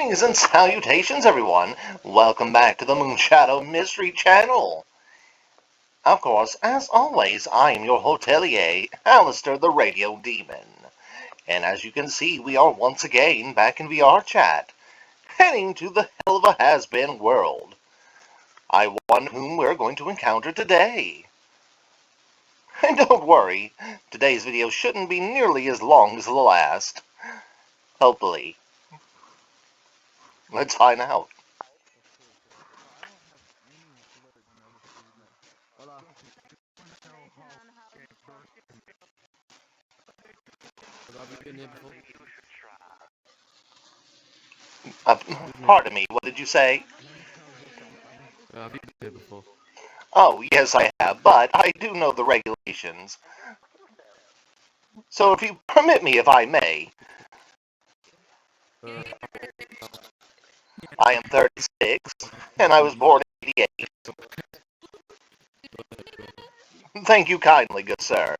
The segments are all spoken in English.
Greetings and salutations, everyone. Welcome back to the Moonshadow Mystery Channel. Of course, as always, I am your hotelier, Alastor the Radio Demon. And as you can see, we are once again back in VR chat, heading to the hell of a has-been world. I wonder whom we're going to encounter today. And don't worry, today's video shouldn't be nearly as long as the last. Hopefully. Let's find out. Pardon me, what did you say? Have you been here before? Oh, yes, I have, but I do know the regulations. So if you permit me, if I may, I am 36, and I was born in 88. Thank you kindly, good sir.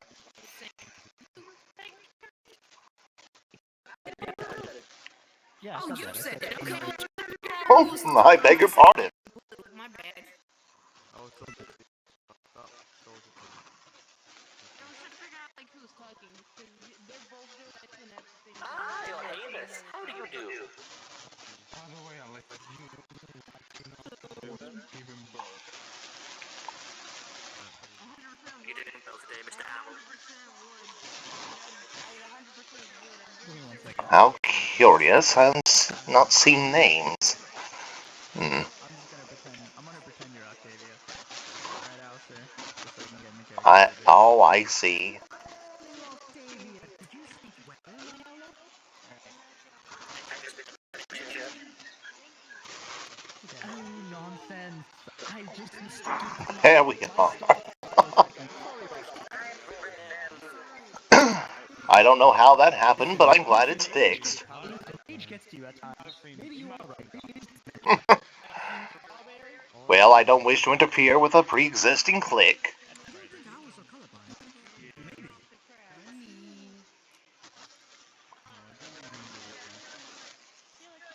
Yeah, oh, you said that, okay? Oh, I beg your pardon. My bad. Oh, it's all good. I was trying to figure out, like, who's talking, because they're both doing that too, and that's the thing. Ah, Johannes, how do you do? By the way, Alex, you even both. You doing well today, Mr. Owl? 100% would. How curious, I've not seen names. I'm gonna pretend you're Octavia. Alright, Alastor, just so we can get in the character. I see. Hello, Octavia. Did you speak well, my Owlo? Oh, nonsense. I just mistaken. There we are. I don't know how that happened, but I'm glad it's fixed. Age gets to you at times. Maybe you are right. Well, I don't wish to interfere with a pre-existing clique. I don't think owls are colorblind. Maybe.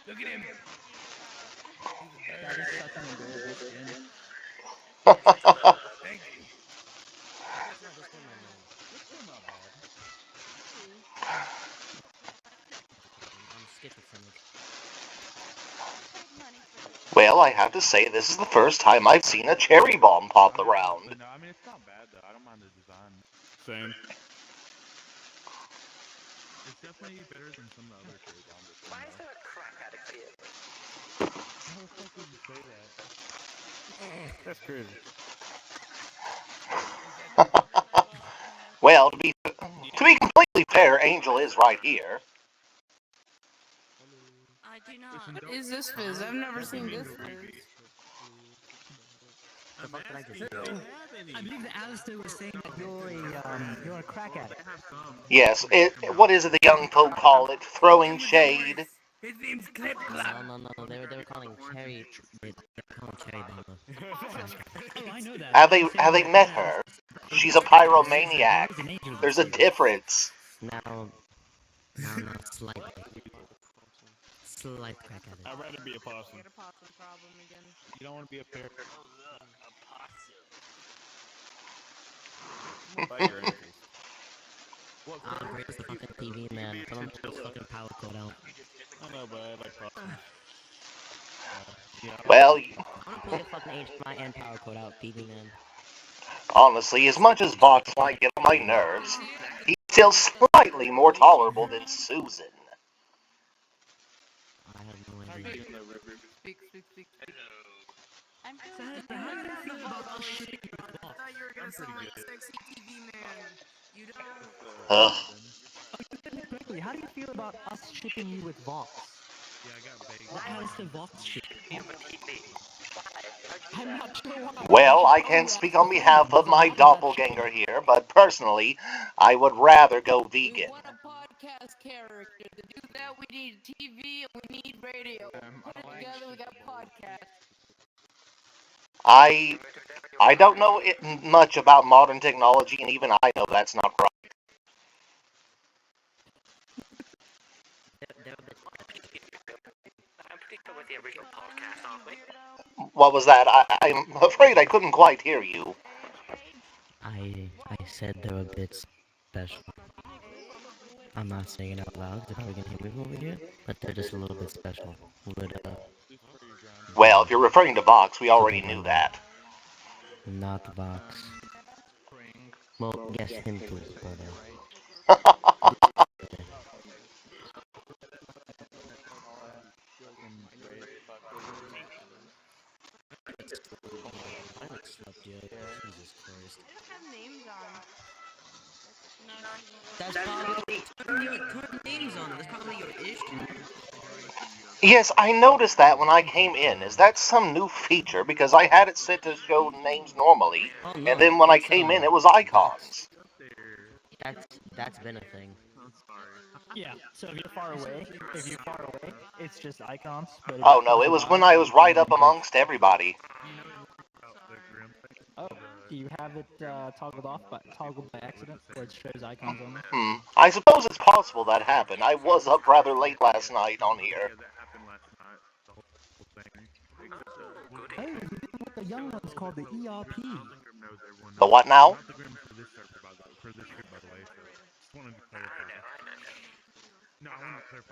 Look at him! That is such an adorable skin. Thank you. I'm schizophrenic. Well, I have to say, this is the first time I've seen a cherry bomb pop around. No, I mean, it's not bad, though. I don't mind the design. Same. It's definitely better than some of the other cherry bombs. Why is there a crack addict here? How the fuck would you say that? That's crazy. Well, to be completely fair, Angel is right here. I do not. What is this fizz? I've never seen this fizz. The fuck did I just do? I believe that Alastor was saying that you're a crack addict. Yes, what is it the young folk call it? Throwing shade? His name's Clip No. They were calling Cherry. They were calling Cherry Bomber. Oh, I know that. Have they met her? She's a pyromaniac. There's a difference. Now, slightly. Slight crack at it. I'd rather be a possum. Get a possum problem again. You don't want to be a pear. Bite your ankles. Where's the fucking TV, man? Someone put this fucking power cord out. I know, but I like possums. Yeah. Well, I wanna pull your fucking HDMI and power cord out, TV, man. honestly, as much as Vox might get on my nerves, he's still slightly more tolerable than Susan. I have no idea. Speak. I'm So how do you feel about us shipping you with I Vox? thought you were gonna sound like sexy TV man. You don't. Ugh. Correctly, how do you feel about us shipping you with Vox? Yeah, I got baked. How is the Vox ship? I'm not sure why. Well, I can't speak on behalf of my doppelganger here, but personally, I would rather go We vegan. want a podcast character. To do that, we need TV and we need radio. Put it together, we got podcast. I don't know much about modern technology, and even I know that's not right. I'm pretty with the original podcast, aren't we? What was that? I'm afraid I couldn't quite hear you. I said they were a bit special. I'm not saying it out loud because they're probably gonna hear me over here, but they're just a little bit special. With Well, if you're referring to Vox, we to already the knew window. that. Not Vox. Well, yes, him too, but I haven't slept yet. Jesus Christ. They don't have names on. No, she won't. That's probably turn names on. That's probably your issue. Yes, I noticed that when I came in. Is that some new feature? Because I had it set to show names normally, Oh and no, then when I it's came in, it was icons. that's been a thing. Yeah. So if you're far away, it's just icons. But if Oh you're no, close it was by, when I was right you up can touch. amongst everybody. Oh, do you have it toggled by accident, where it shows icons only? I suppose it's possible that happened. I was up rather late last night on here. Oh, you did what the young ones called the ERP. The what now?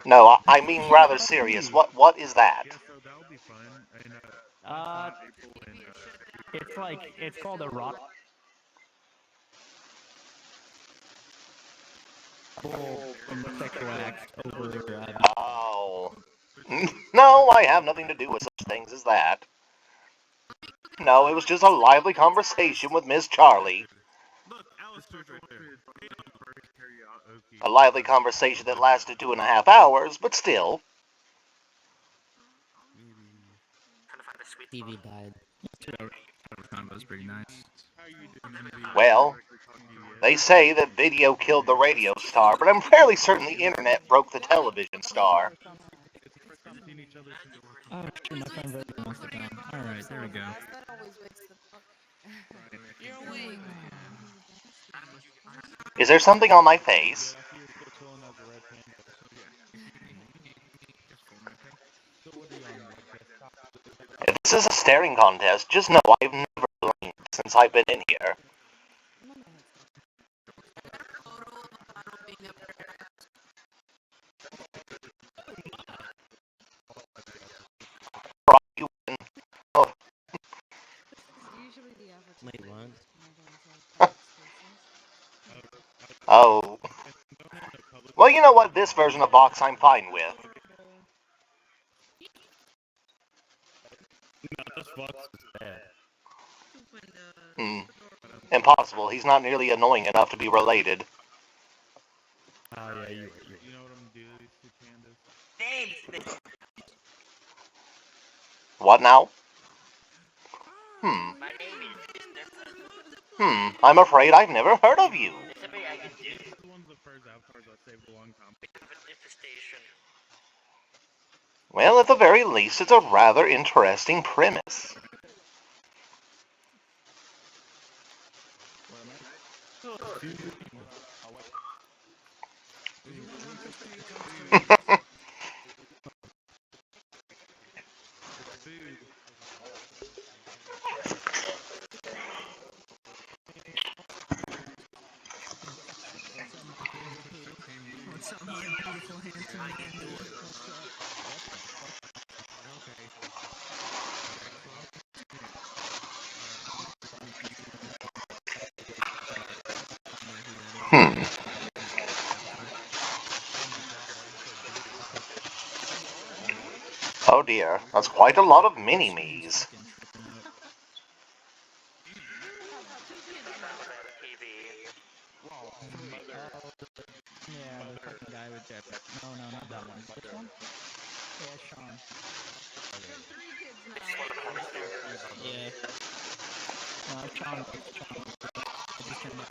No, I mean rather serious. What is that? Uh, it's called a rock sexual act over. Oh. No, I have nothing to do with such things as that. No, it was just a lively conversation with Miss Charlie. A lively conversation that lasted 2.5 hours, but still. Trying to find a sweet TV spot. died. That was pretty nice. Well, they say that video killed the radio star, but I'm fairly certain the internet broke the television star. Oh shit, my friend Virgil wants to come. Alright, there we go. That always wakes the fuck. You're awake. Is there something on my face? If this is a staring contest, just know I've never blinked since I've been in here. Photo of a bottle being up there. You win. Oh, Wait, what? oh. Well, you know what? This version of Vox I'm fine with. Impossible. He's not nearly annoying enough to be related. Oh yeah, you. What now? My name is I'm afraid I've never heard of you. There's something I can do. Infestation. Well, at the very least, it's a rather interesting premise. What's up, my beautiful, handsome man? What's up? Hmm. Oh dear, that's quite a lot of mini-me's. Fucking tripping out. TV. Yeah, the fucking guy with Jeff. No, not that one. This one? Yeah, Sean. Yeah. Sean. I just turned up.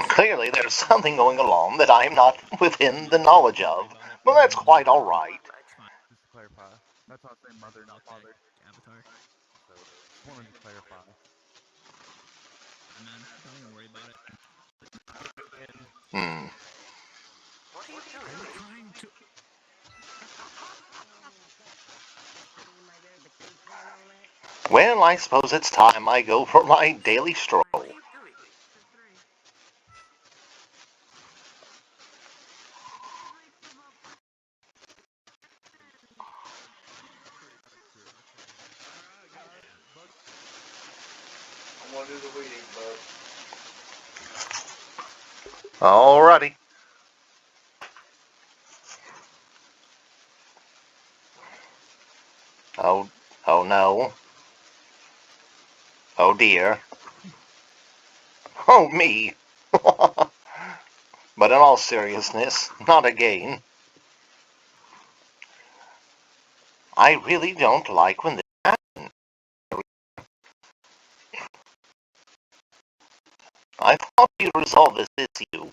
Clearly, there's something going along that I'm not within the knowledge of. Well, that's quite all right. It's fine. Just to clarify, that's how I say mother, not Okay. father. Avatar. So, just wanted to clarify. Man, don't even worry about it. Hmm. Are you trying to? Well, I suppose it's time I go for my daily stroll. True. Okay. All right, guys. But I'm gonna do the reading, bud. Alrighty. Oh, oh no. Oh dear. Oh me. But in all seriousness, not again. I really don't like when this happens. I thought you'd resolve this issue.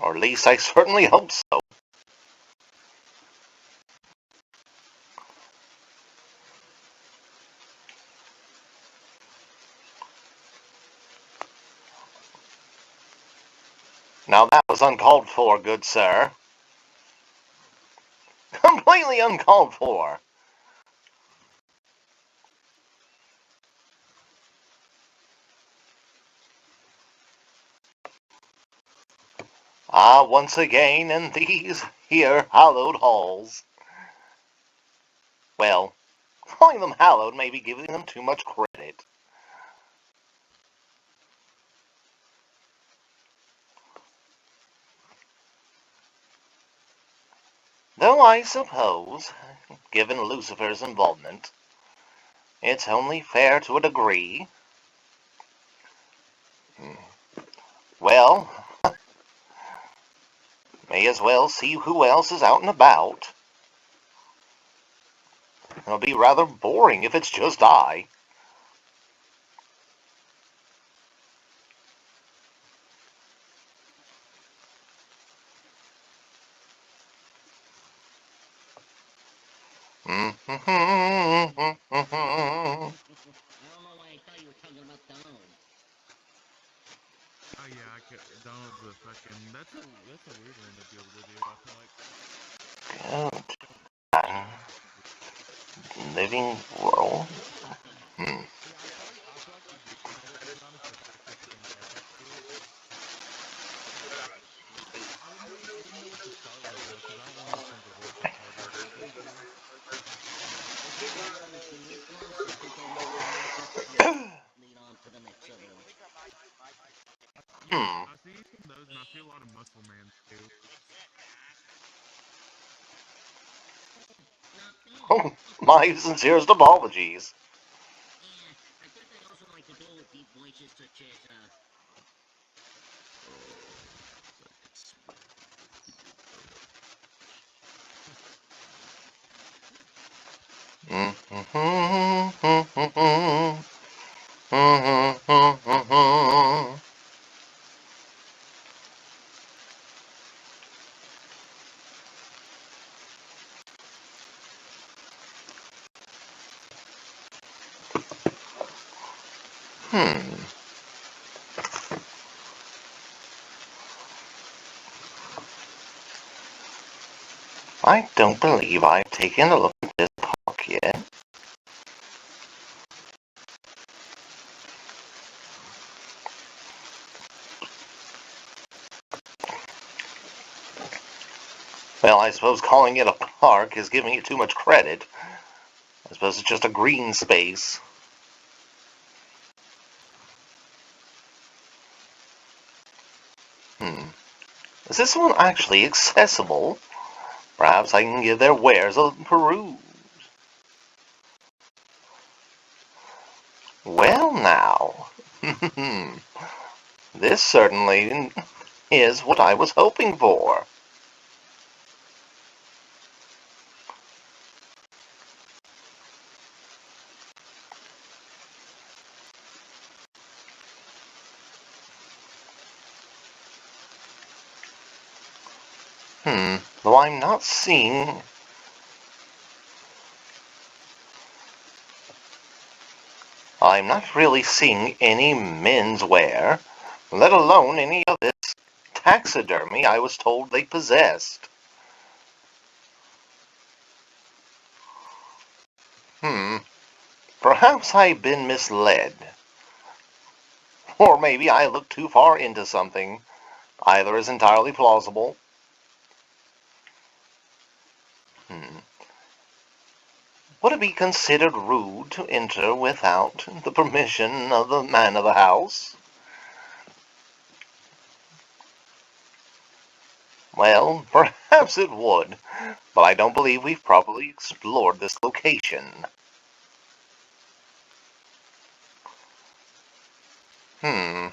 Or at least I certainly hope so. Now that was uncalled for, good sir. Completely uncalled for. Ah, once again in these here hallowed halls. Well, calling them hallowed may be giving them too much credit. Though I suppose, given Lucifer's involvement, it's only fair to a degree. Well, may as well see who else is out and about. It'll be rather boring if it's just I. oh yeah, Donald's a fucking. That's a weird one to be able to do. I feel like. Living world. Yeah, I feel like you get good at it. To be honest, the practice and the effort to it. I wouldn't know what to start with though, because I don't want to think of what's like hard work to do. Yeah, Hmm. I see some of those, and I see a lot of muscle man too. Oh, my sincerest apologies. I don't believe I've taken a look at this park yet. Well, I suppose calling it a park is giving it too much credit. I suppose it's just a green space. Is this one actually accessible? Perhaps I can give their wares a peruse. Well now. This certainly is what I was hoping for. Though I'm not seeing... I'm not really seeing any menswear, let alone any of this taxidermy I was told they possessed. Perhaps I've been misled. Or maybe I looked too far into something. Either is entirely plausible. Would it be considered rude to enter without the permission of the man of the house? Well, perhaps it would, but I don't believe we've properly explored this location. Hmm.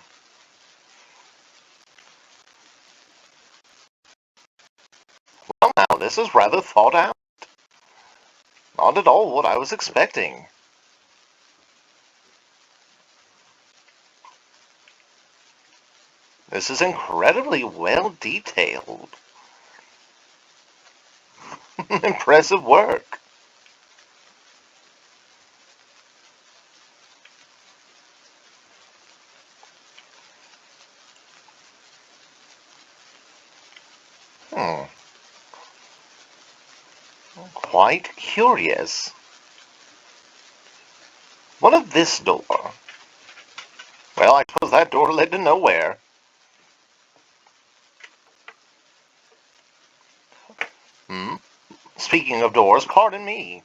Well, now, this is rather thought out. Not at all what I was expecting. This is incredibly well detailed. Impressive work. Hmm. Quite curious. What of this door? Well, I suppose that door led to nowhere. Hmm? Speaking of doors, pardon me.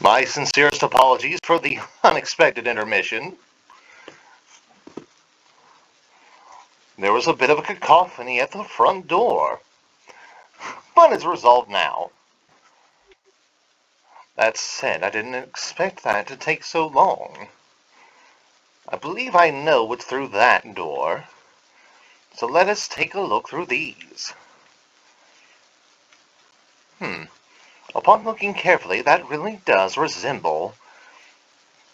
My sincerest apologies for the unexpected intermission. There was a bit of a cacophony at the front door, but it's resolved now. That said, I didn't expect that to take so long. I believe I know what's through that door, so let us take a look through these. Upon looking carefully, that really does resemble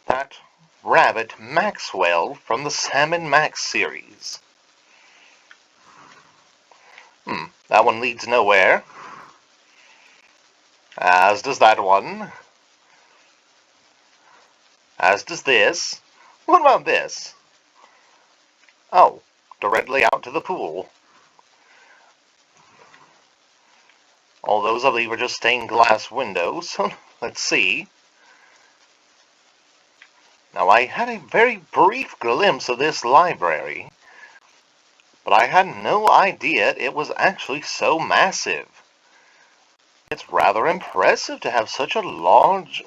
that rabbit Maxwell from the Sam and Max series. That one leads nowhere. As does that one. As does this. What about this? Oh, directly out to the pool. All those, I believe, are just stained glass windows. Let's see. Now, I had a very brief glimpse of this library, but I had no idea it was actually so massive. It's rather impressive to have such a large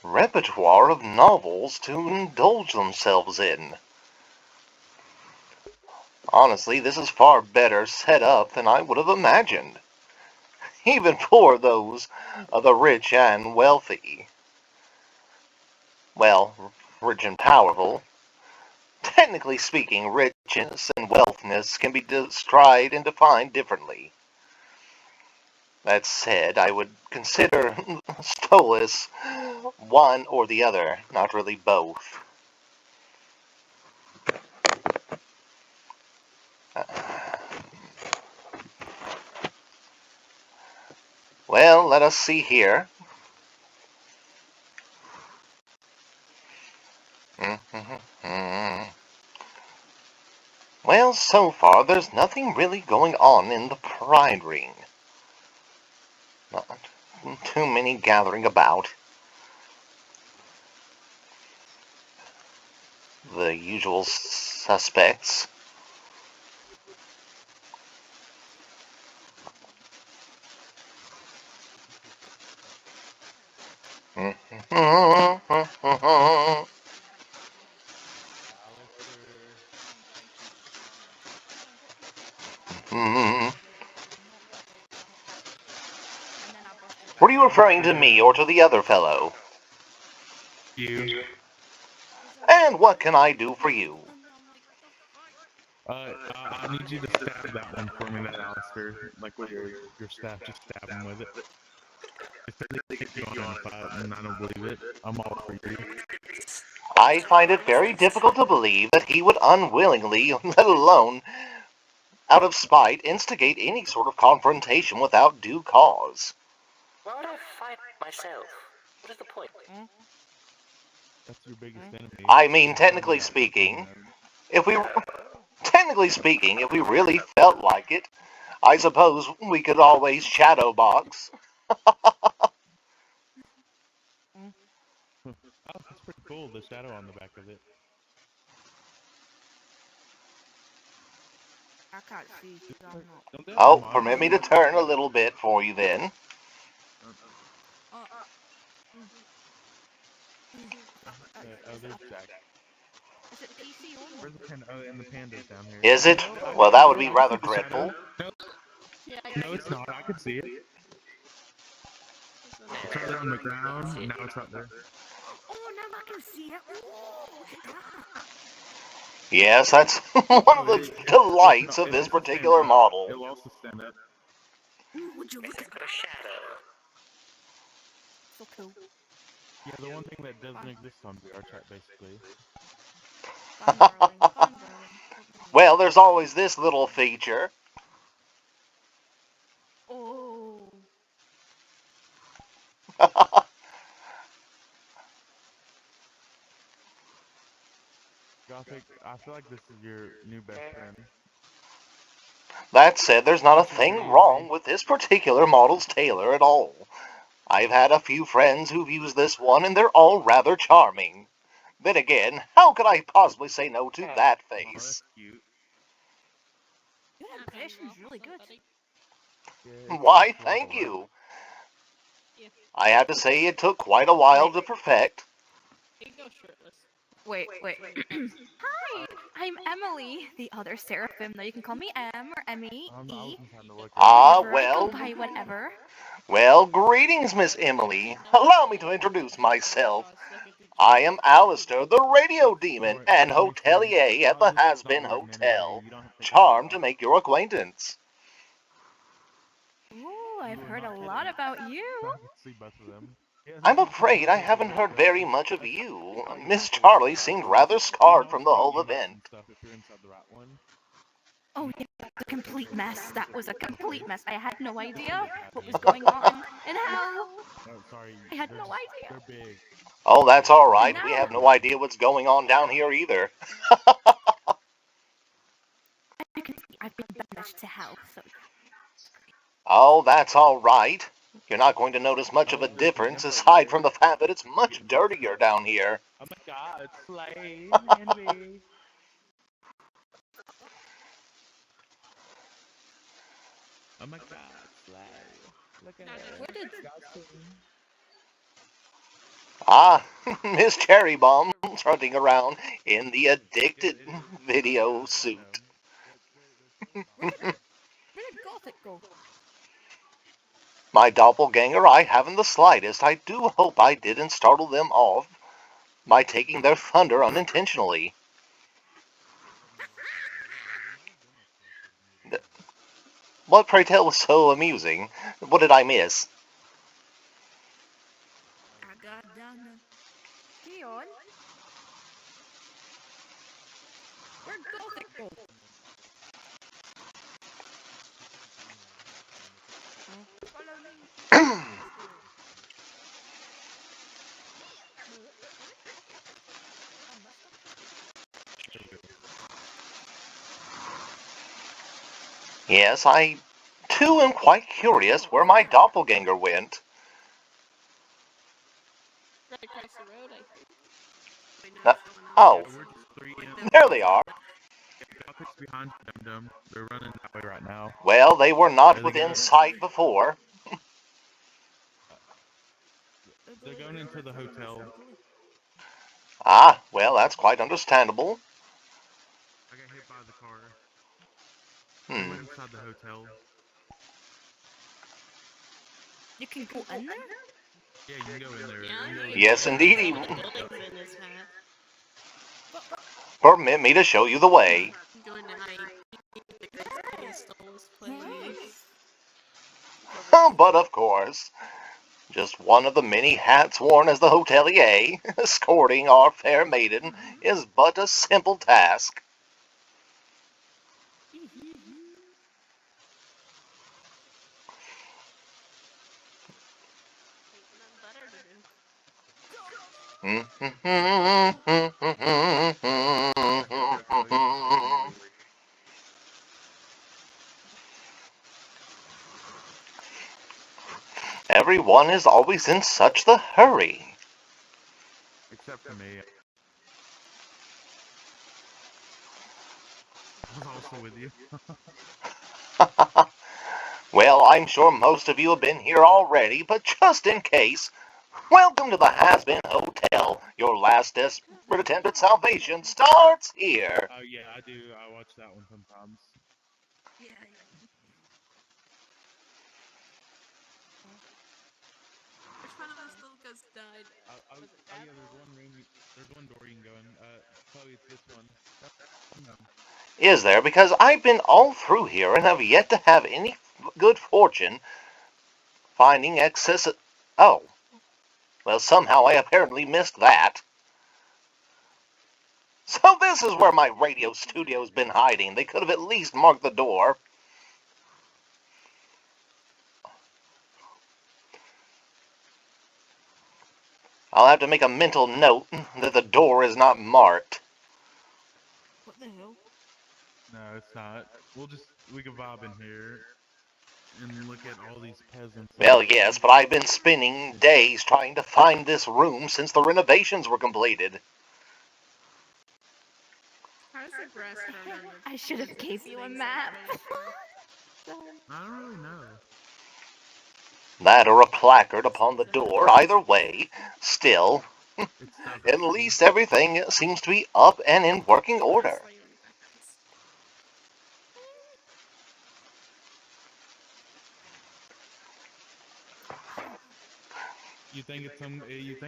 repertoire of novels to indulge themselves in. Honestly, this is far better set up than I would have imagined, even for those of the rich and wealthy. Well, rich and powerful. Technically speaking, richness and wealthiness can be described and defined differently. That said, I would consider Stolas one or the other, not really both. Well, let us see here. Well, so far there's nothing really going on in the Pride Ring. Not too many gathering about. The usual suspects. Alastor. Were you referring to me or to the other fellow? You. And what can I do for you? I need you to stab that one for me, that Alastor. Like with your staff, just stab him with it. If they think you on in a fight, and I don't believe it, I'm all for you. I find it very difficult to believe that he would unwillingly, let alone out of spite, instigate any sort of confrontation without due cause. Why would I fight myself? What is the point? That's your biggest enemy. I mean, technically speaking, if we really felt like it, I suppose we could always shadow box. Oh, that's pretty cool, the shadow on the back of it. I can't see. Don't they have Oh, mods permit me to for turn a little bit for you then. Oh, there's Jack. Is it PC only? Where's the panda? Oh, and the panda's down here. Is it? No, I Well, can that see would it. be I can rather see the shadow. dreadful. No, Yeah, no, it's not. I can see it. It's right there on the ground. Now it's not there. Oh, now I can see it. Oh, look at that. Yes, that's one of the delights of this particular model. It'll also stand up. Ooh, would you look It's at got that? a shadow. So cool. Yeah, the one thing that doesn't exist on VR chat, basically. Fun, darling. Fun, darling. Well, there's always this little feature. Oh. Gothic, I feel like this is your new best friend. That said, there's not a thing wrong with this particular model's tailor at all. I've had a few friends who've used this one, and they're all rather charming. Then again, how could I possibly say no to that Oh, that's face? cute. Your impression's really good. Yeah, Why, it's worth a thank lot. you. I have to say it took quite a while to perfect. Wait. Hi, I'm Emily, the other seraphim. Now you can call me M or Emmy, I E, wasn't trying to look at whatever. I go Well, by whatever. well, greetings, Miss Emily. Allow me to introduce myself. I am Alastor, the radio demon and hotelier at the Has-Been Hotel. Charmed to make your acquaintance. Ooh, I've heard a lot about you. I can see both of them. Yeah, I'm this is the afraid I hotel haven't together, heard so very just- much of that's- you. like Miss half of Charlie the seemed classes. rather You can scarred also from the get whole emotes event. and stuff if you're inside the right one. Oh yeah, it was a complete mess. That was a complete mess. I had no idea what was going on and how. No, sorry. I had no idea. They're big. Oh, that's all And right. We now, have no idea what's going on down here either. as you can see, I've been banished to hell. So Oh, that's all right. You're not going to notice much of a difference aside from the fact that it's much dirtier down here. Oh my god, slay, envy. Oh my god, slay. Look at it. Disgusting. Ah, Miss Cherry Bomb trotting around in the addicted video suit. where did Gothic go? My doppelganger, I haven't the slightest. I do hope I didn't startle them off by taking their thunder unintentionally. What, pray tell, was so amusing? What did I miss? I got done. Keon, where'd Gothic go? Follow me. I messed up. Yes, I too am quite curious where my doppelganger went. Right across the road, I think. Wait, no, Uh, it's someone else. oh, Yeah, we're just 3 there they are. Gothic's behind Dum Dum. They're running that way right now. Well, they were not Are they within going? sight before. They're going into the hotel. Ah, well, that's quite understandable. I got hit by the car. They Hmm. went inside the hotel. You can go in there? Yeah, you can go in there. Yeah, You can go Yes, in indeed. some of the buildings in this map. Permit me to show you the way. I'm going to hide because Crystal's place. But of course, just one of the many hats worn as the hotelier, escorting our fair maiden, is but a simple task. Ain't nothing better to do. Everyone is always in such the hurry. Except for me. I was also with you. Well, I'm sure most of you have been here already, but just in case, welcome to the Has-Been Hotel. Your last desperate attempt at salvation starts here. Oh yeah, I do. I watch that one sometimes. Yeah. Which one of us little ghosts died? Oh Was it yeah, that there's one room. There's one door you can go in. Chloe, it's this one. No. Is there? Because I've been all through here and have yet to have any good fortune finding excess. Oh, well, somehow I apparently missed that. So this is where my radio studio's been hiding. They could have at least marked the door. I'll have to make a mental note that the door is not marked. What the hell? No, it's not. We can vibe in here and look at all these peasants. Well, yes, but I've been spending days trying to find this room since the renovations were completed. How's the grass grown on your I should have gave you a map. I don't really know. That or a placard upon the door, either way. Still, It's stuff. at least everything seems to be up and in working order. You think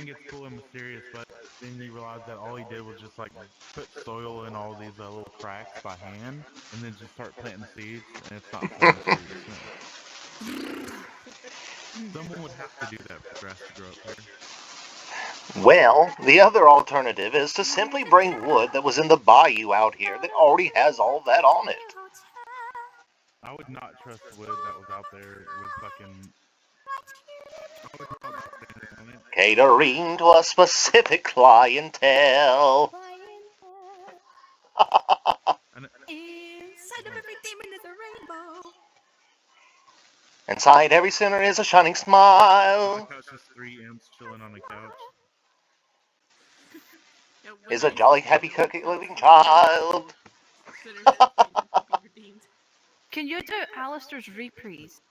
it's cool and mysterious, but then you realize that all he did was just like put soil in all these little cracks by hand, and then just start planting seeds, and it's not so mysterious. No. Someone would have to do that for grass to grow up here. Well, the other alternative is to simply bring wood that was in the bayou out here that already has all that on it. I would not trust wood that was out there with fucking. I would not be standing on it. Catering to a specific clientele. And Inside of every demon is a rainbow. Inside every sinner is a shining my smile. couch is 3 imps chilling on a couch. Yeah, when Is a I jolly sleep, happy I wake cookie up living to sinners, child. sinners redeemed, to be redeemed. Can you do Alastor's reprise?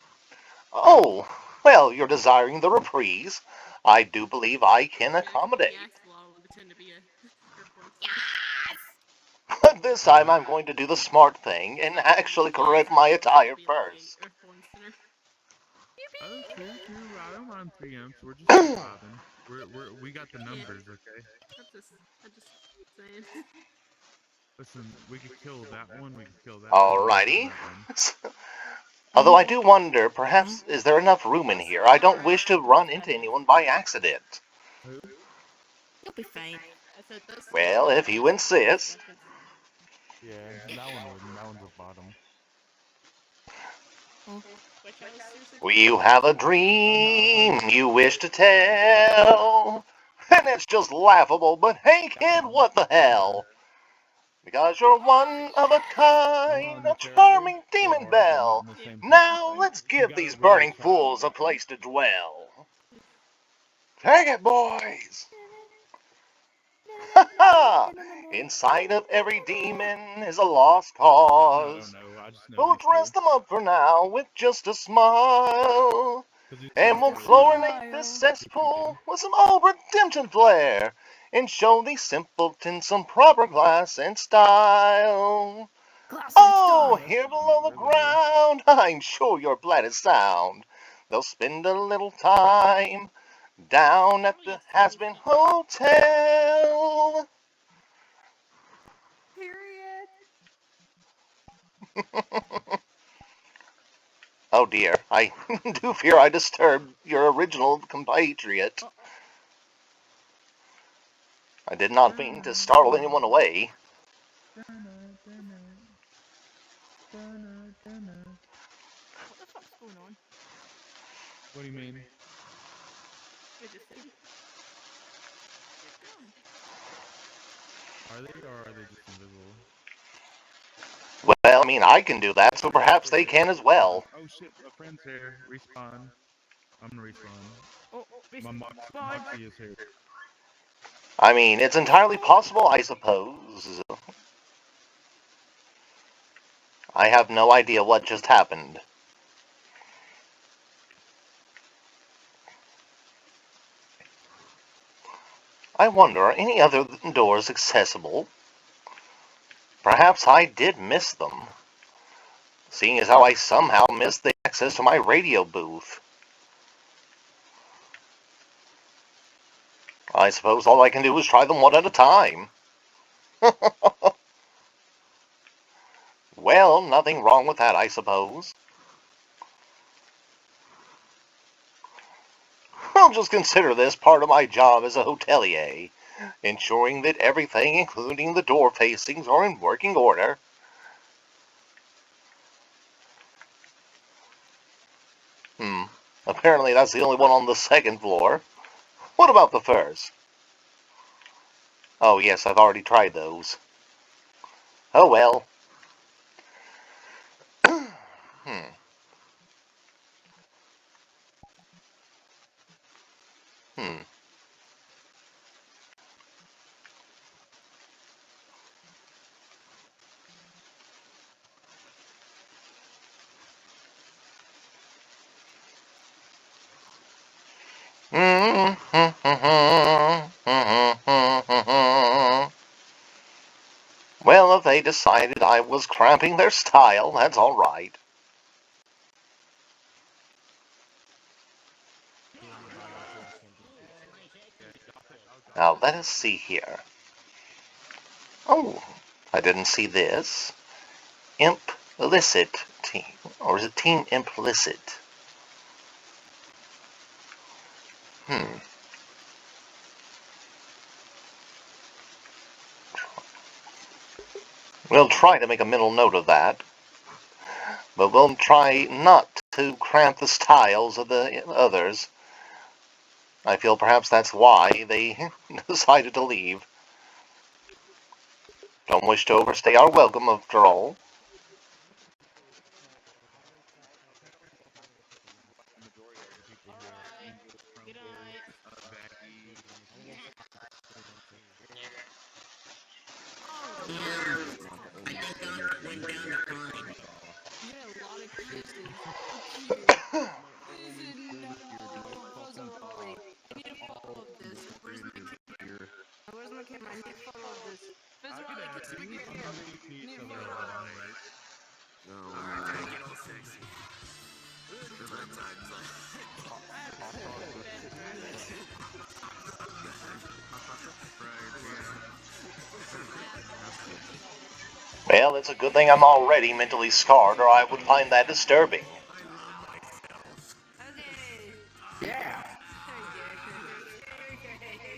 Oh, well, you're desiring the reprise. I do believe I can Yeah, if he accommodate. acts well, I'll pretend to be her voice. But this time I'm going to do the smart thing and actually If he acts correct well, my I'll pretend to attire be like first. a Earthborn sinner. Oh, true. I don't mind 3 imps. We're just surviving. We got the Yeah, numbers, okay? I just saying. Listen, we could kill that one. We could kill that one. We could kill Alrighty. that one. Although I do wonder, perhaps, is there enough room in here? I don't wish to run into anyone by accident. Who? You'll be fine. So it does say Well, if you insist. Yeah, that one wouldn't. That one's a bottom. Which I was seriously. You have a dream you wish to tell. And it's just laughable, but hey kid, what the hell? Because you're one of a kind, a charming demon They are, but not belle. in the same Now sense. let's You give gotta these really burning try to fools a place to dwell. Take it, boys! Ha ha! Inside of every demon is a lost cause. No. I just know We'll these two. dress them up for now with just a smile. Cause these And two we'll are really chlorinate this cesspool with some old redemption flair and show these simpletons some proper class and style. Oh, here below the ground, I'm sure your blood is sound. They'll spend a little time down at the Has-Been Hotel. Period. Oh dear, I do fear I disturbed your original compatriot. I did not mean to startle anyone away. What the fuck's going on? What do you mean? I just said. They're gone. Are they, or are they just invisible? Well, I mean, I can do that, so perhaps they can as well. Oh shit, a friend's here. Respawn. I'm gonna respawn. Oh, My Moxie is here. I mean, it's entirely possible, I suppose. I have no idea what just happened. I wonder, are any other doors accessible? Perhaps I did miss them, seeing as how I somehow missed the access to my radio booth. I suppose all I can do is try them one at a time. Well, nothing wrong with that, I suppose. I'll just consider this part of my job as a hotelier, ensuring that everything, including the door facings, are in working order. Apparently that's the only one on the second floor. What about the first? Oh yes, I've already tried those. Oh well. hmm. Hmm. Well, if they decided I was cramping their style, that's all right. Game violation can be future. Now let us see here. Oh, I didn't see this. Implicit team, or is it team implicit? Hmm. We'll try to make a mental note of that. but we'll try not to cramp the styles of the others. I feel perhaps that's why they decided to leave. Don't wish to overstay our welcome, after all. Majority of the people here are Bye. Angels, Good Crumble, night. Baggy. Oh Yeah, no! I think that went down to fine. You had a lot of kisses. Fuck you. Listen, no. How's Rolly? I need a photo of this. Where's my camera? Where's my camera? I need a photo of this. I Fizzle, could I add kiss me you. I'm again. not gonna see Need each a other photo a of lot, this. anyways. Alright, time to get all sexy. Well, it's a good thing I'm already mentally scarred, or I would find that disturbing. I love myself. Okay. Yeah. Okay.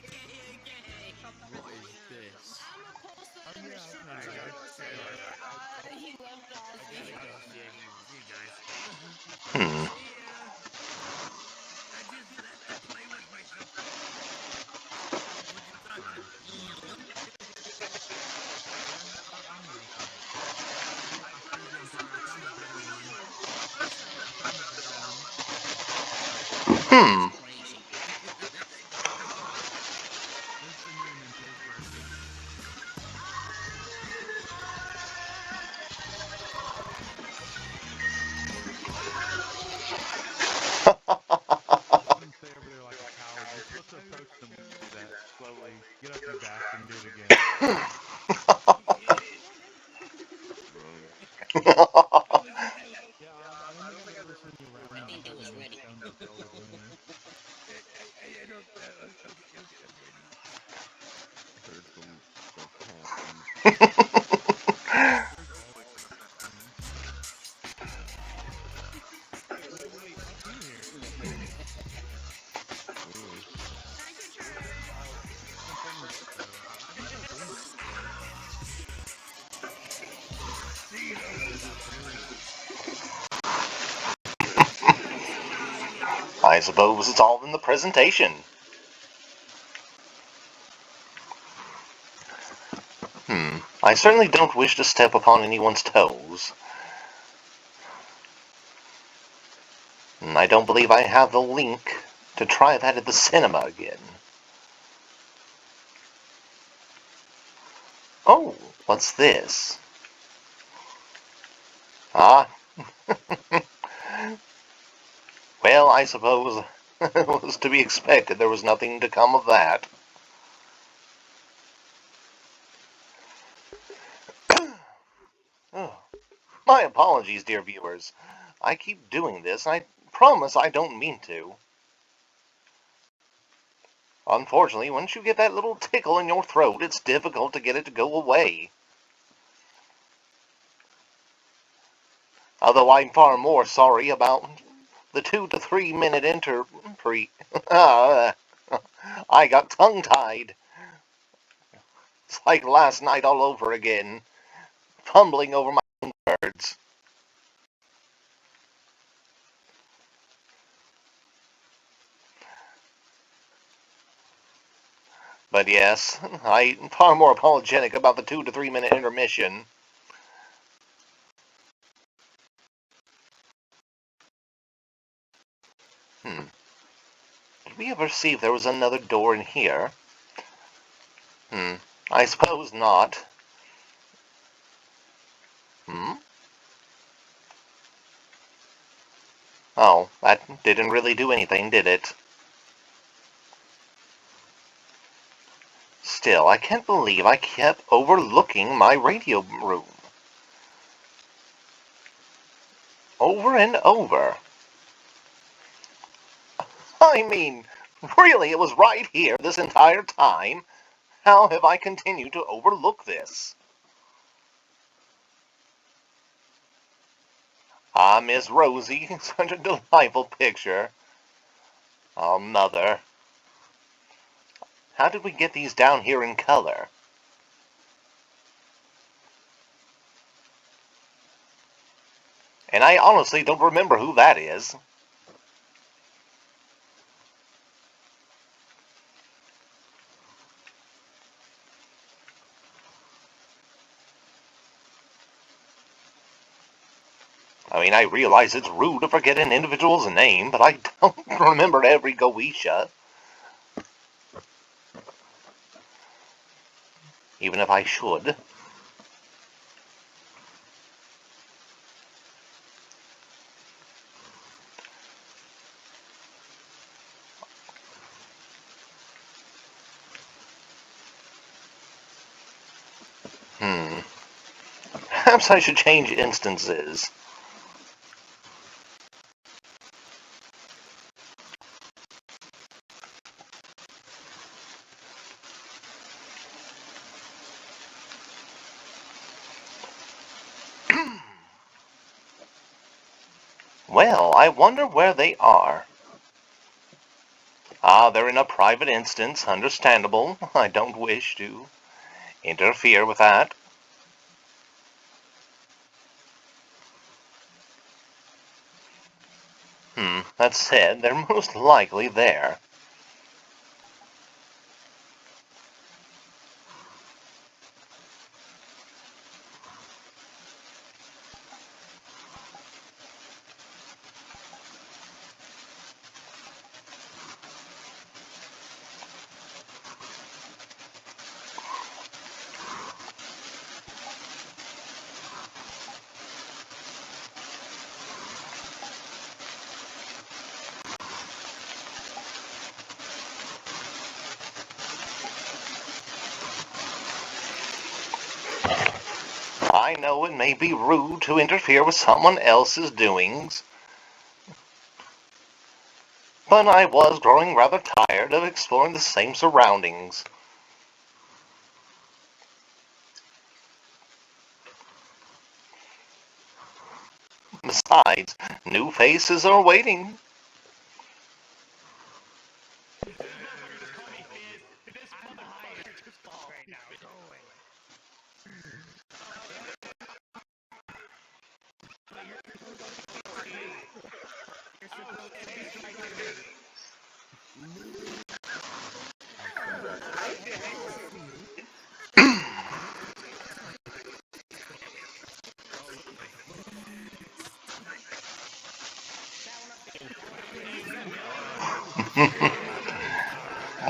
What is this? I'm gonna post that Oh in the yeah, short okay, chat. guys. Okay, He left I Ozzy. Yeah, got you. yeah, see you guys. Hmm. See ya. I just left to play with myself. What you thought that evil? Yeah, I'm here. I found you. I'm sorry. I found a better one. I found a better one. That's Hmm. crazy. That's crazy. This is the new and improved version. Don't stay over there like a coward. You're supposed to approach them when you do that. Slowly. Get up, you bastard, and do it again. Run. Yeah, I don't think I've ever seen you around I not think it having was been ready. stoned to hell with me. I don't know. Okay, I'm ready. Heard some stuff happen. There's always stuff happening. Wait, I've been here. Really? That's the thing, though. I've never been here before. I suppose it's all in the presentation. I certainly don't wish to step upon anyone's toes. I don't believe I have the link to try that at the cinema again. Oh, what's this? Ah, well, I suppose it was to be expected. There was nothing to come of that. Oh, my apologies, dear viewers. I keep doing this. I promise I don't mean to. Unfortunately, once you get that little tickle in your throat, it's difficult to get it to go away. Although I'm far more sorry about the 2 to 3 minute I got tongue-tied. It's like last night all over again, fumbling over my own words. But yes, I'm far more apologetic about the 2 to 3 minute intermission. Hmm. Did we ever see if there was another door in here? I suppose not. Hmm? Oh, that didn't really do anything, did it? Still, I can't believe I kept overlooking my radio room. Over and over. I mean, really, it was right here this entire time. How have I continued to overlook this? Ah, Miss Rosie, such a delightful picture. Oh, Mother. How did we get these down here in color? And I honestly don't remember who that is. I mean, I realize it's rude to forget an individual's name, but I don't remember every Goetia. Even if I should. Perhaps I should change instances. Well, I wonder where they are. Ah, they're in a private instance. Understandable. I don't wish to interfere with that. That said, they're most likely there. I know it may be rude to interfere with someone else's doings, but I was growing rather tired of exploring the same surroundings. Besides, new faces are waiting.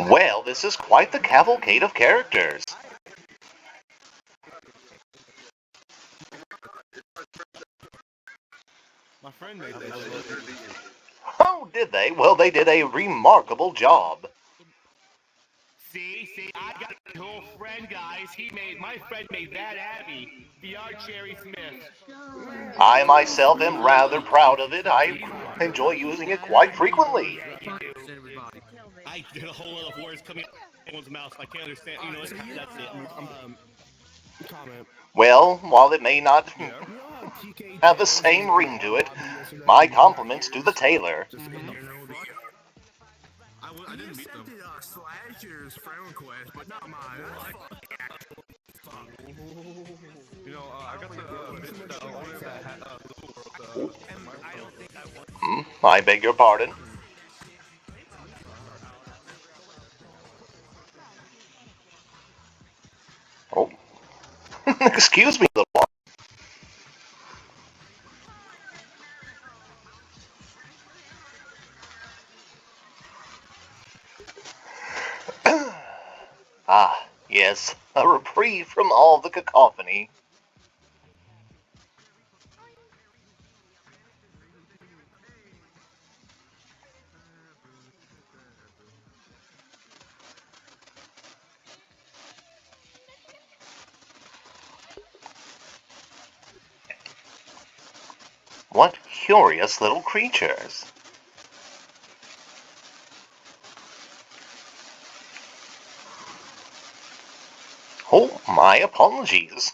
Well, this is quite the cavalcade of characters. My friend made that shit. Oh, did they? Well, they did a remarkable job. See, I got a whole friend, guys. My friend made that happy. VR Cherry Smith. I myself am rather proud of it. I enjoy using it quite frequently. I did a whole lot of words coming out of someone's mouth. I can't understand. You know, that's it. Comment. Well, while it may not You know how TK have the Tails same made ring to it, lobby yesterday? my compliments to the tailor. I didn't meet them. Slasher's friend request, but not mine. You know, I got the bitch that owner that had Little World. I don't think I want. I beg your pardon. Oh, excuse me, little one. Ah, yes, a reprieve from all the cacophony. What curious little creatures. Oh, my apologies.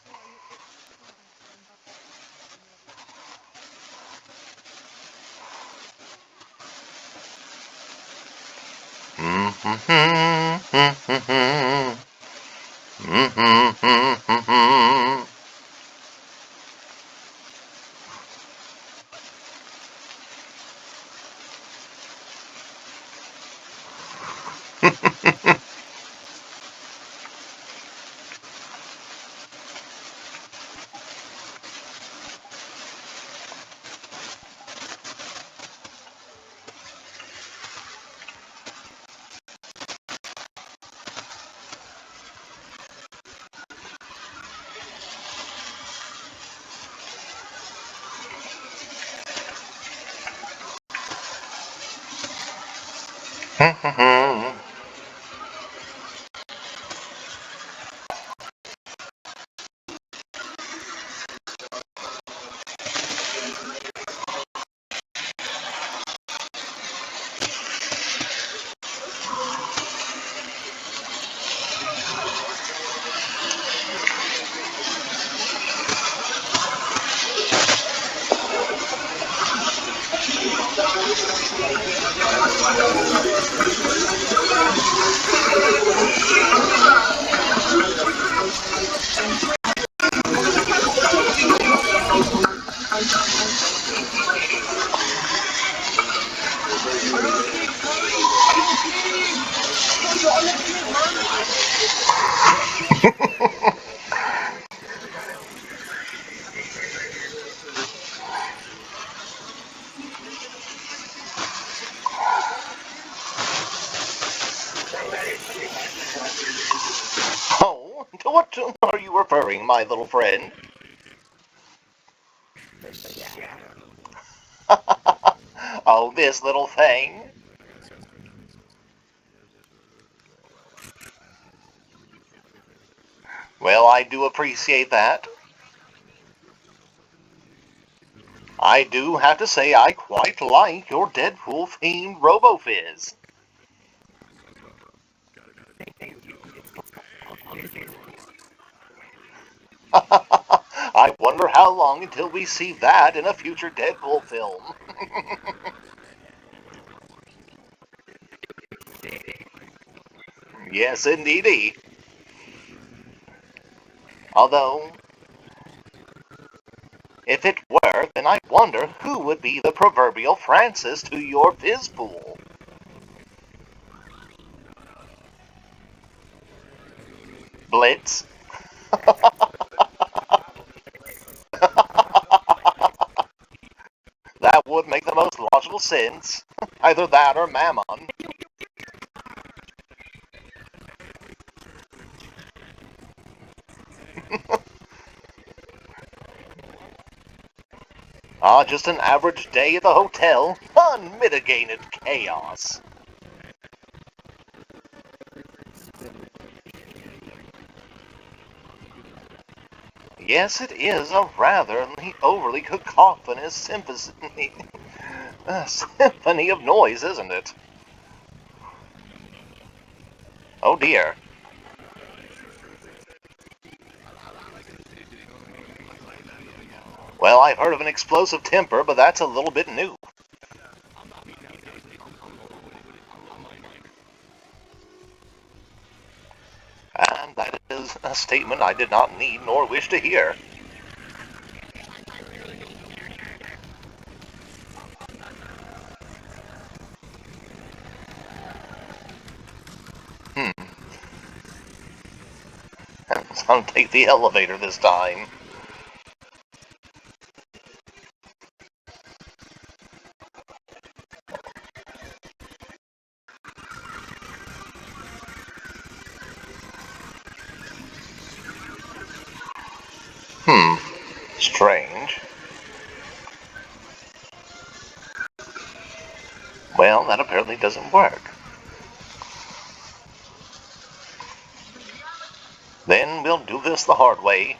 Oh, to what tune are you referring, my little friend? Oh, this little thing? Well, I do appreciate that. I do have to say I quite like your Deadpool-themed RoboFizz. I wonder how long until we see that in a future Deadpool film. Yes, indeedy. Although, if it were, then I wonder who would be the proverbial Francis to your fizz pool. Blitz? That would make the most logical sense. Either that or Mammon. Ah, just an average day at the hotel. Unmitigated chaos. Yes, it is a rather overly cacophonous symphony of noise, isn't it? Oh dear. Well, I've heard of an explosive temper, but that's a little bit new. And that is a statement I did not need nor wish to hear. Hmm. I'll take the elevator this time. Hmm. Strange. Well, that apparently doesn't work. Then we'll do this the hard way.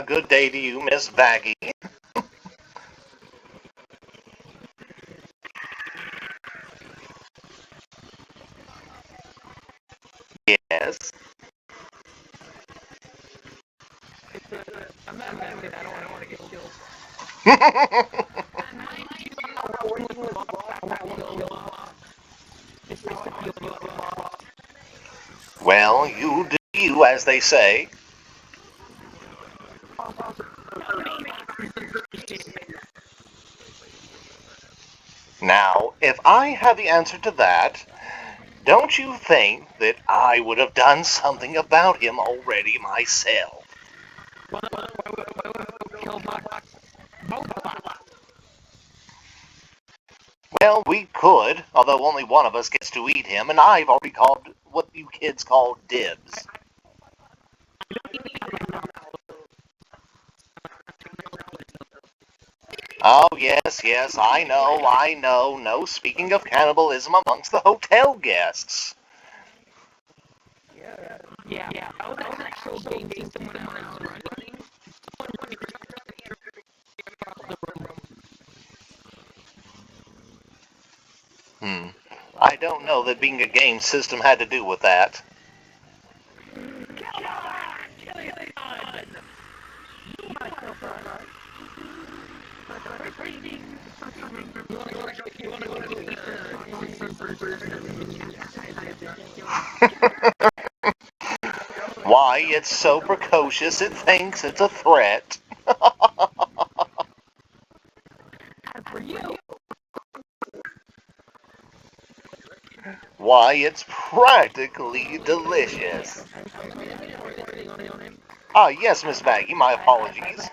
good day to you, Miss Baggy. Yes. I'm not mad at it. I don't want to get killed. Well, you do you, as they say. Now, if I had the answer to that, don't you think that I would have done something about him already myself? Well, we could, although only one of us gets to eat him, and I've already called what you kids call dibs. Oh, yes, yes, I know. No speaking of cannibalism amongst the hotel guests. Yeah. I was actually game someone else running. I don't know that being a game system had to do with that. Why, it's so precocious it thinks it's a threat. Why, it's practically delicious. Ah, yes, Miss Maggie, my apologies.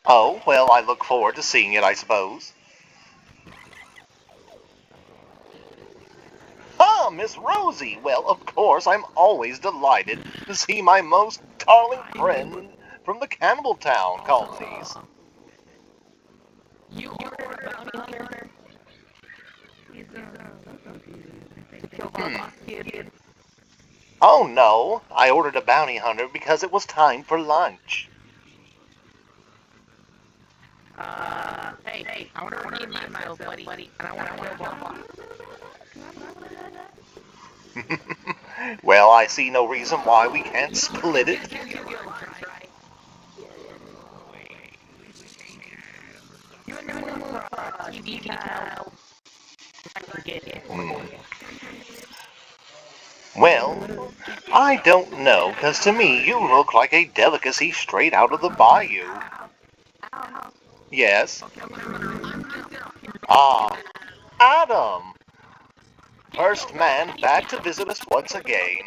Oh, well, I look forward to seeing it, I suppose. Ah, Miss Rosie! Well, of course, I'm always delighted to see my most darling friend from the Cannibal Town colonies. You ordered a bounty hunter. To kill my kid. Oh, no, I ordered a bounty hunter because it was time for lunch. Hey, I want to redeem myself, buddy, and I want to kill Bob. Well, I see no reason why we can't split it. You in the mood for TV title? Well, I don't know, because to me you look like a delicacy straight out of the bayou. Yes? Ah, Adam! First man back to visit us once again.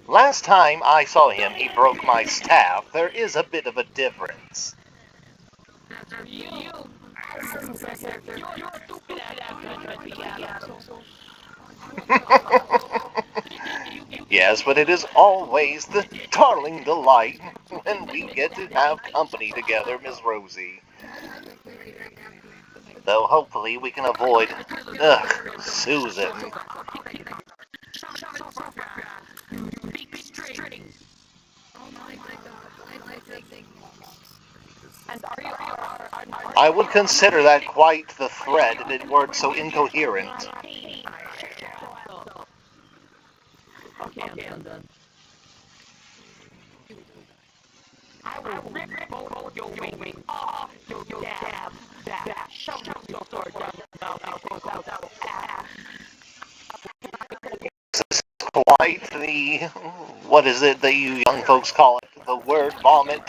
Last time I saw him, he broke my staff. There is a bit of a difference. Yes, but it is always the darling delight when we get to have company together, Miss Rosie. Though hopefully we can avoid, Susan. I would consider that quite the thread if it weren't so incoherent. Okay, I'm done. I will rip both your wings off your dab, shove your sword down out. Quite the, what is it that you young folks call it? The word vomit?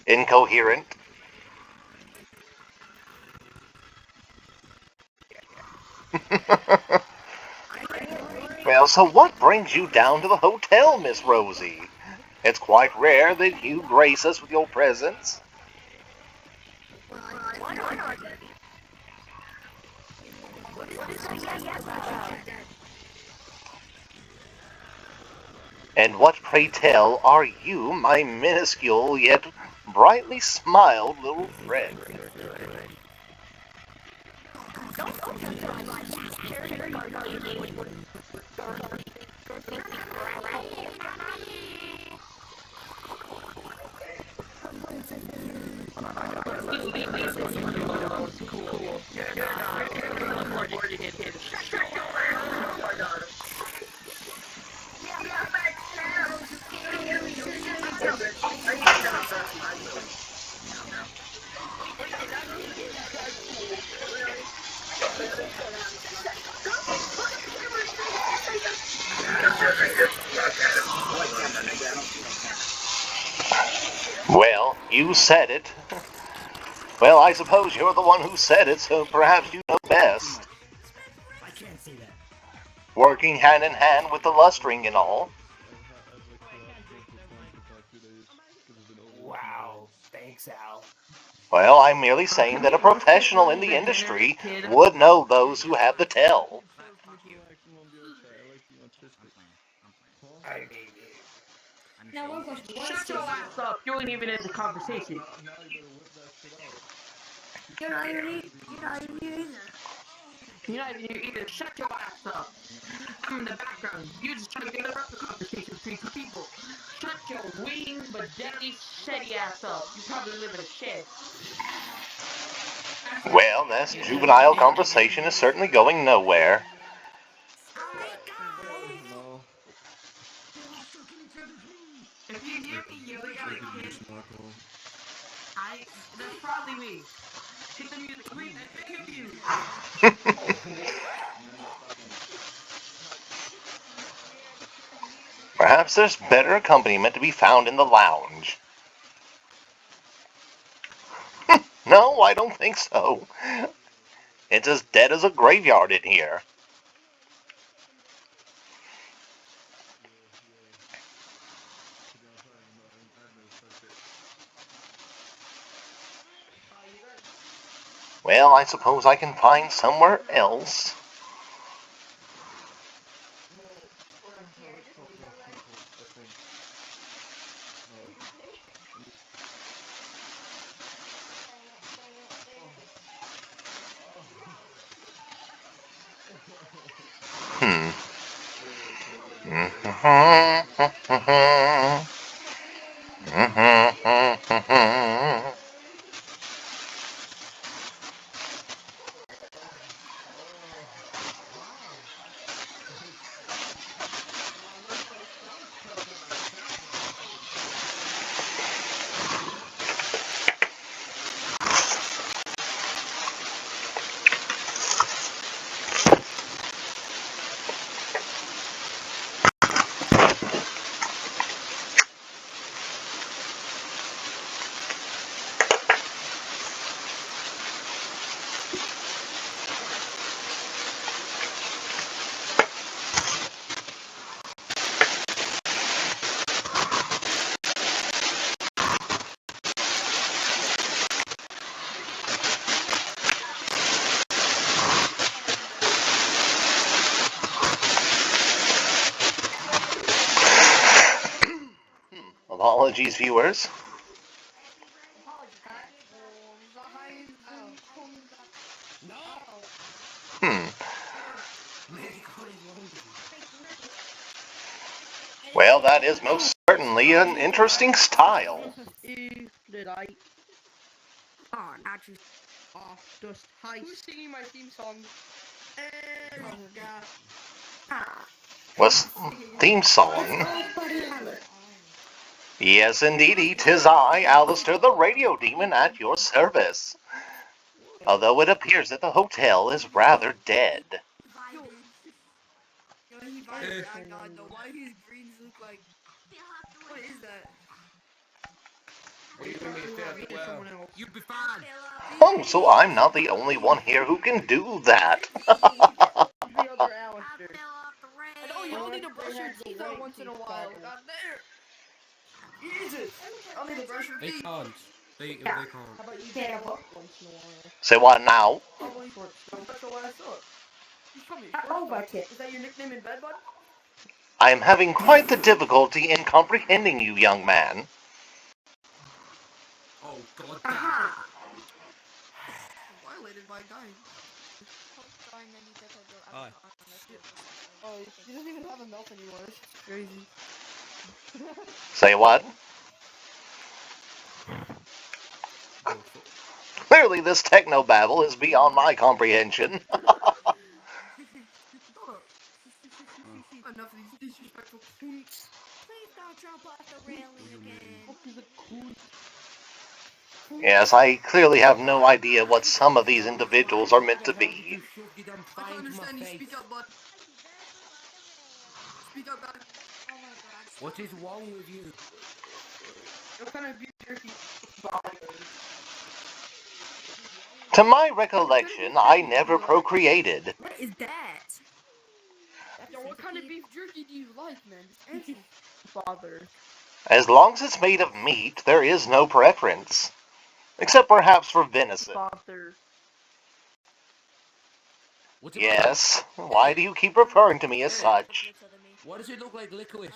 Incoherent? Well, so what brings you down to the hotel, Miss Rosie? It's quite rare that you grace us with your presence. And what, pray tell, are you, my minuscule yet brightly smiled little friend? Well, you said it. Well, I suppose you're the one who said it, so perhaps you know best. I can't say that. Working hand in hand with the lustring and all. Wow, thanks, Al. Well, I'm merely saying that a professional in the industry would know those who have the tell. I mean, Now one question. What is Shut your ass up. You ain't even in the conversation. You're not even here either. You're not even here either. Shut your ass up. I'm in the background. You just trying to interrupt the conversation between two people. Shut your wing but deadly sheddy ass up. You probably live in a shed. Well, this juvenile conversation is certainly going nowhere. Alright, guys. No. If you hear me yelling at a kid, that's probably me. Hit the music. Wait, I beg of you. Perhaps there's better accompaniment to be found in the lounge. No, I don't think so. It's as dead as a graveyard in here. Well, I suppose I can find somewhere else. Hmm. Apologies, viewers. Hmm. Well, that is most certainly an interesting style. Did I? Oh, actually. Just hi. Who's singing my theme song? Was theme song. Oh, buddy, Alice. Yes, indeedy, 'tis I, Alastor the radio demon, at your service. Although it appears that the hotel is rather dead. Yo, he vibes that god though. Why his greens look like? What is that? You'll be fine. Oh, so I'm not the only one here who can do that. The other Alastor. I know you all need to brush your teeth out once in a while. God damn. Jesus. I need to brush your They teeth. can't. They can't. How about you get up once in a while? Say what now? How about you shut your ass up? You call me I short love stuff. that kid. Is that your nickname in bed, bud? I am having quite the difficulty in comprehending you, young man. Oh, god damn. Aha! Violated by a guy. Oh, she doesn't even have a mouth anymore. This is crazy. Say what? Oh, fuck. Clearly this technobabble is beyond my comprehension. Enough of these disrespectful cunts. Please don't jump off the railing again. What is a coon? Yes, I clearly have no idea what some of these individuals are meant to be. You shoved your damn I fire don't into my understand you. face. Speak up, bud. Speak up, guy. Oh my god. What is wrong with you? What kind of beef jerky? To my recollection, I never procreated. What is that? Yo, what kind of beef jerky do you like, man? Just answer. Father. As long as it's made of meat, there is no preference. Except perhaps for venison. Father. What's it Yes, why do you keep referring to me as such? Why does it look like licorice?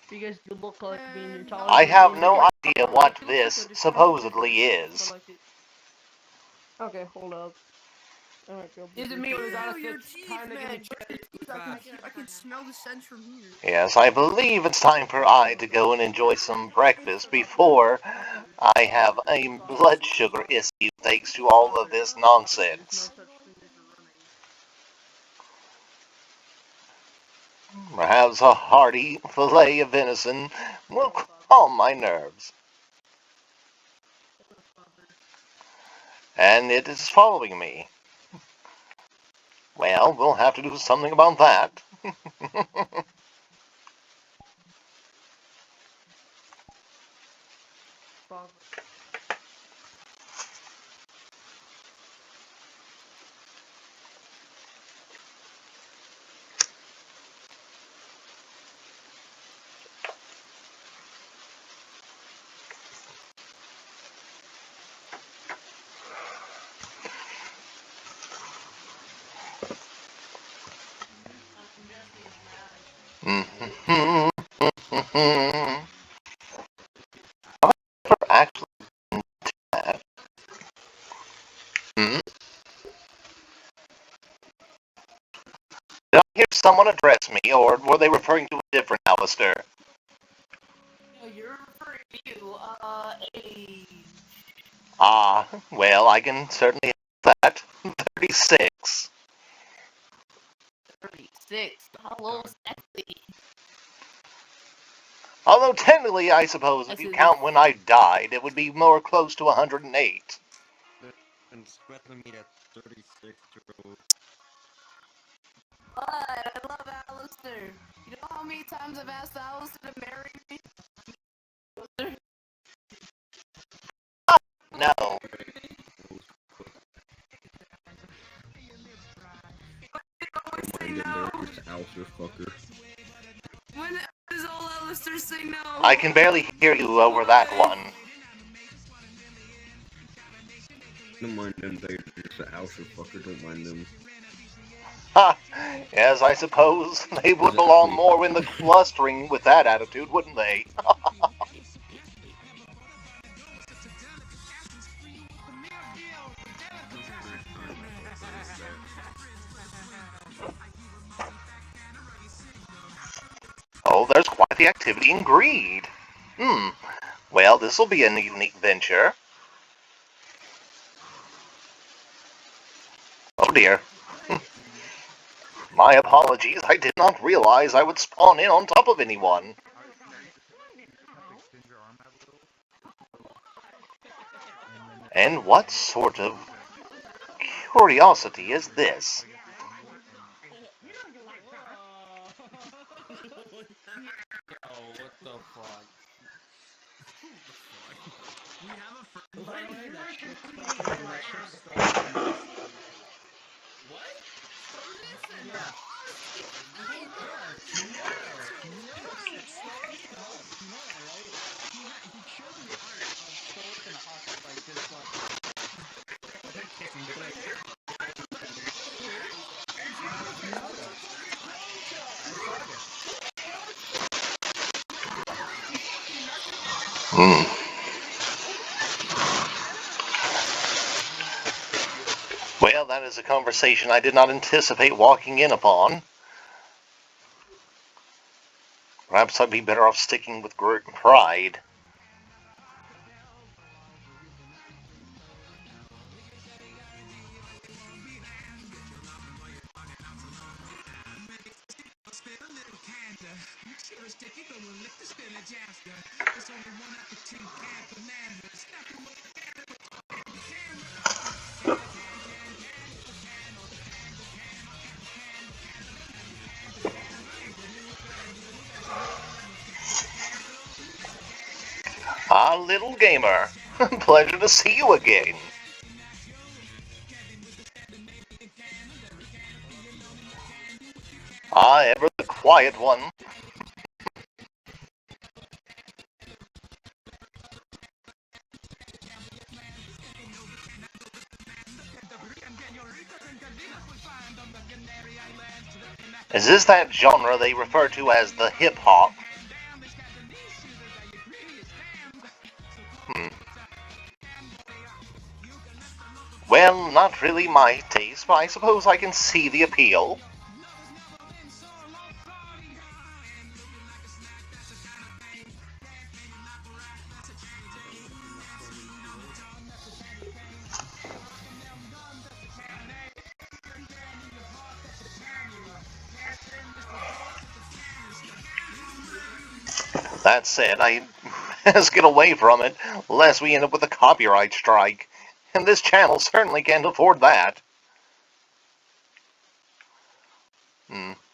Because you look like me and you're taller I than have me, no and idea what this supposedly is. I like it. Okay, hold up. Alright, go. Is it me or is that a Your fix? teeth, Kinda give me man. chest. I can smell the scent from here. Yes, I believe it's time for I to go and enjoy some breakfast before I have a blood sugar issue thanks to all of this nonsense. Perhaps a hearty fillet of venison will calm my nerves. And it is following me. Well, we'll have to do something about that. Actually, hmm? Did I hear someone address me, or were they referring to a different Alastor? No, you're referring to you, age. Ah, well, I can certainly have that. 36. 36. Hello, sexy. Although technically, I suppose if you count when I died, it would be more close to 108. And threatening me at 36-year-old. But I love Alastor. You know how many times I've asked Alastor to marry me? No. Say no. Fucker. When does all Alastor say no? I can barely hear you over that one. Don't mind them, they're just an Alpha fucker, don't mind them. Ha! Yes, I suppose they would belong more in the clustering with that attitude, wouldn't they? Oh, there's quite the activity in greed. Well, this'll be a unique venture. Oh dear. My apologies, I did not realize I would spawn in on top of anyone. And what sort of curiosity is this? Oh, what the fuck? We have a friend. By the way, that ship's fucking, that ship's starting to What? Listen, Yeah. Yes, you know that ship's starting to You know that, right? He showed me art of Stork and Husk, like, just like... They're kissing, but like... You know that. I saw it. Hmm. Well, that is a conversation I did not anticipate walking in upon. Perhaps I'd be better off sticking with pride. Ah, little gamer. Pleasure to see you again. Ah, ever the quiet one. Is this that genre they refer to as the hip hop? Hmm. Well, not really my taste, but I suppose I can see the appeal. That said, let's get away from it, lest we end up with a copyright strike. And this channel certainly can't afford that.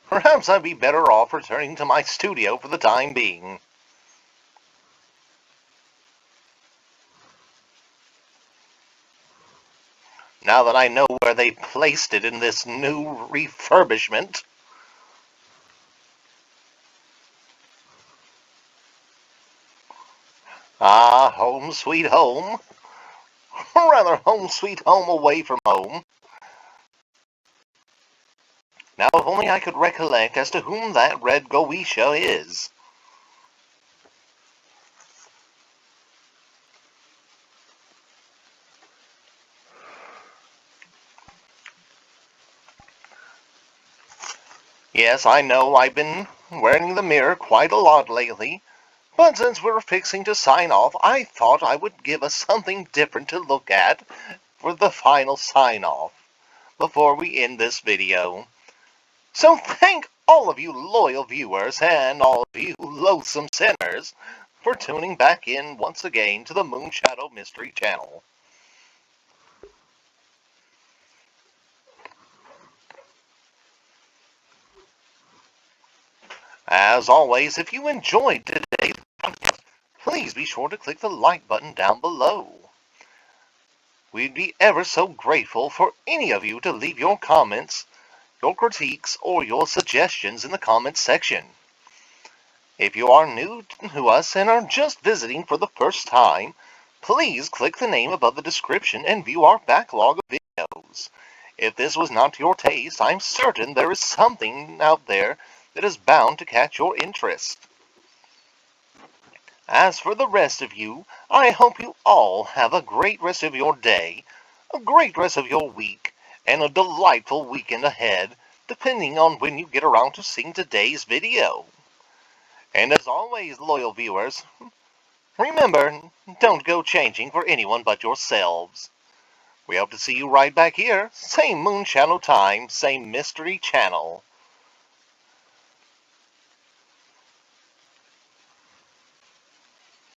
Perhaps I'd be better off returning to my studio for the time being. Now that I know where they placed it in this new refurbishment. Ah, home sweet home. Or rather, home sweet home away from home. Now, if only I could recollect as to whom that red Goetia is. Yes, I know I've been wearing the mirror quite a lot lately, but since we're fixing to sign off, I thought I would give us something different to look at for the final sign-off before we end this video. So thank all of you loyal viewers and all of you loathsome sinners for tuning back in once again to the Moonshadow Mystery Channel. As always, if you enjoyed today's content, please be sure to click the like button down below. We'd be ever so grateful for any of you to leave your comments, your critiques, or your suggestions in the comments section. If you are new to us and are just visiting for the first time, please click the name above the description and view our backlog of videos. If this was not your taste, I'm certain there is something out there that is bound to catch your interest. As for the rest of you, I hope you all have a great rest of your day, a great rest of your week, and a delightful weekend ahead, depending on when you get around to seeing today's video. And as always, loyal viewers, remember, don't go changing for anyone but yourselves. We hope to see you right back here, same Moonshadow time, same Mystery Channel.